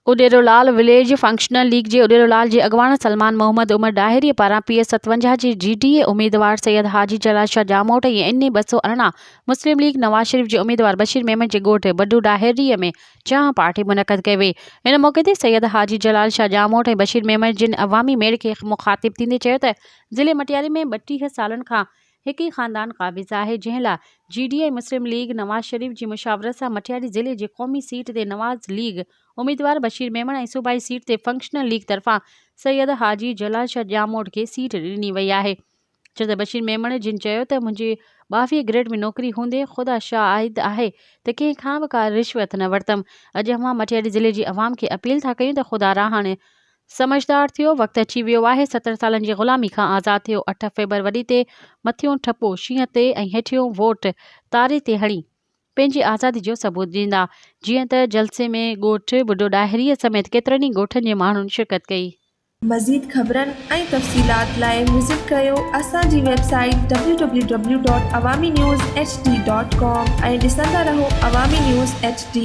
Uderolal village functional league जे उडेरोलाल जे अॻवान सलमान मोहम्मद उमर डाहिरी पारां PS57 जे GDA उम्मीदवार सैयद हाजी जलाल शाह जामोट ऐं NA 218 मुस्लिम लीग नवाज शरीफ जे उम्मीदवार बशीर मेमन जे ॻोठ बड्डू डाहिरीअ में चाह पार्टी मुनक़द कई वई। इन मौक़े ते सैयद हाजी जलाल शाह जामोट ऐं बशीर मेमन जिन अवामी मेड़ खे मुख़ातिब थींदे चयो त ज़िले मटियाली में 32 सालनि खां हिकु ई ख़ानदान क़ाबिज़ आहे, जंहिं लाइ GDA मुस्लिम लीग नवाज शरीफ जी मुशावरत सां मटियाली ज़िले जे क़ौमी सीट ते नवाज लीग उम्मीदवार बशीर मेमन ऐं सूबाई सीट ते फंक्शनल लीग तरफ़ां सैयद हाजी जलाल शाह जामोट खे सीट ॾिनी वई आहे। छो त बशीर मेमन जिन चयो त मुंहिंजी 22 ग्रेड में नौकरी हूंदे ख़ुदा शाहिद आहे त कंहिं खां बि का रिश्वत न वरितमि। अॼु अवां मटियाली ज़िले जी अवाम खे अपील था कयूं त ख़ुदा हाणे समझदार थियो, वक़्तु अची वियो आहे। 70 सालनि जी ग़ुलामी खां आज़ादु थियो। 8 फेबरवरी ते मथियों ठपो शींहं ते ऐं हेठियों वोट तारे ते हणी पंहिंजी आज़ादी जो सबूत ॾींदा। जीअं त जलसे में ॻोठ बुड्डो डाहिरीअ समेत केतिरनि ई ॻोठनि जे माण्हुनि शिरकत कई। मज़ीद ख़बरनि ऐं तफ़सीलात लाइ विज़िट कयो असांजी वेबसाइट www.awamiNewsHD.com ऐं ॾिसंदा रहो अवामी न्यूज़ HD।